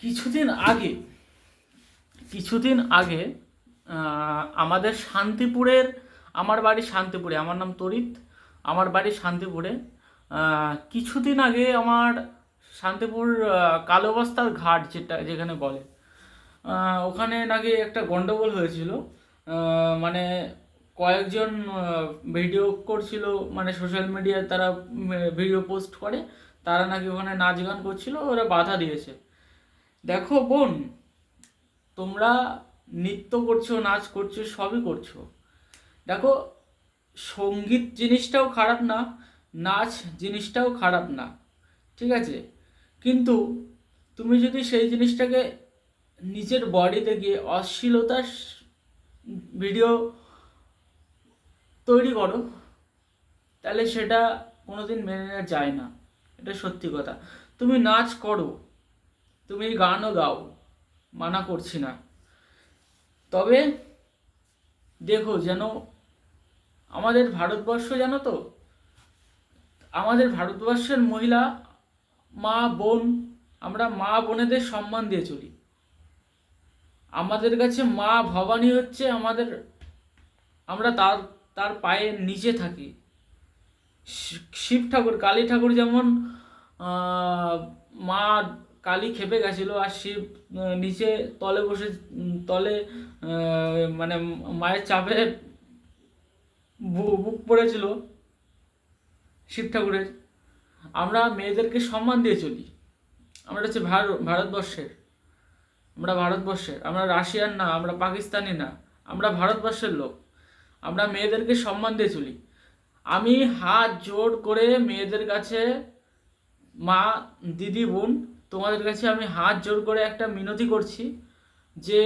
কিছুদিন আগে কিছুদিন আগে আমাদের শান্তিপুরের, আমার বাড়ি শান্তিপুরে, আমার নাম তরিত, আমার বাড়ি শান্তিপুরে। কিছুদিন আগে আমার শান্তিপুর কালোবস্তার ঘাট যেখানে বলে, ওখানে নাকি একটা গন্ডগোল হয়েছিল। মানে কয়েকজন ভিডিও করছিল, মানে সোশ্যাল মিডিয়ায় তারা ভিডিও পোস্ট করে, তারা নাকি ওখানে নাচ গান করছিল, ওরা বাধা দিয়েছে। দেখো বোন, তোমরা নৃত্য করছো, নাচ করছো, সবই করছো। দেখো, সঙ্গীত জিনিসটাও খারাপ না, নাচ জিনিসটাও খারাপ না, ঠিক আছে? কিন্তু তুমি যদি সেই জিনিসটাকে নিজের বডিতে গিয়ে অশ্লীলতার ভিডিও তৈরি করো, তাহলে সেটা কোনোদিন মেনে নেওয়া যায় না। এটা সত্যি কথা। তুমি নাচ করো, তুমি গানও গাও, মানা করছি না, তবে দেখো যেন আমাদের ভারতবর্ষ, জানো তো, আমাদের ভারতবর্ষের মহিলা, মা বোন, আমরা মা বোনেদের সম্মান দিয়ে চলি। আমাদের কাছে মা ভবানী হচ্ছে আমাদের, আমরা তার তার পায়ের নিচে থাকি। শিব ঠাকুর, কালী ঠাকুর যেমন, মা কালী খেপে গেছিল আর শিব নিচে তলে বসে, তলে মানে মায়ের চাপে বুক পড়েছিল শিব ঠাকুরের। আমরা মেয়েদেরকে সম্মান দিয়ে চলি। আমরা হচ্ছে ভারতবর্ষের, আমরা রাশিয়ান না, আমরা পাকিস্তানি না, আমরা ভারতবর্ষের লোক। আমরা মেয়েদেরকে সম্মান দিয়ে চলি। আমি হাত জোড় করে মেয়েদের কাছে, মা, দিদি, বোন, তোমাদের কাছে আমি হাত জোড় করে একটা মিনতি করছি যে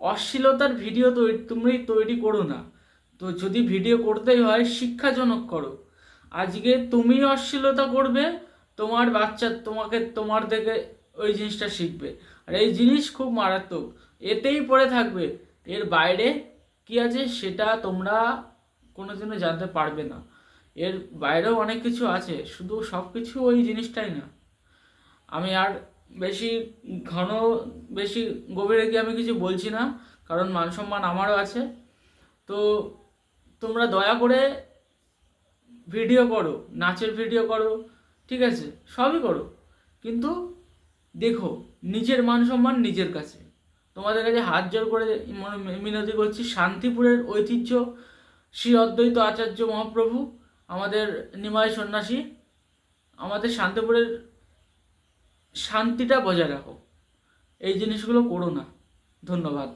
অশ্লীলতার ভিডিও তুমি তৈরি করো না। তো যদি ভিডিও করতেই হয়, শিক্ষাজনক করো। আজকে তুমি অশ্লীলতা করবে, তোমার বাচ্চা তোমার থেকে ওই জিনিসটা শিখবে। আর এই জিনিস খুব মারাত্মক, এতেই পড়ে থাকবে। এর বাইরে কি আছে সেটা তোমরা কোনোদিনও জানতে পারবে না। এর বাইরেও অনেক কিছু আছে, শুধু সব কিছু ওই জিনিসটাই না। আমি আর বেশি ঘন বেশি গভীরে গিয়ে আমি কিছু বলছি না, কারণ মান সম্মান আমারও আছে। তো তোমরা দয়া করে ভিডিও করো, নাচের ভিডিও করো, ঠিক আছে, সবই করো, কিন্তু দেখো নিজের মান সম্মান নিজের কাছে। তোমাদের কাছে হাত জোড় করে মিনতি করছি, শান্তিপুরের ঐতিহ্য, শ্রী অদ্বৈত আচার্য মহাপ্রভু, আমাদের নিমাই সন্ন্যাসী, আমাদের শান্তিপুরের শান্তিটা বজায় রাখো, এই জিনিসগুলো করো না। ধন্যবাদ।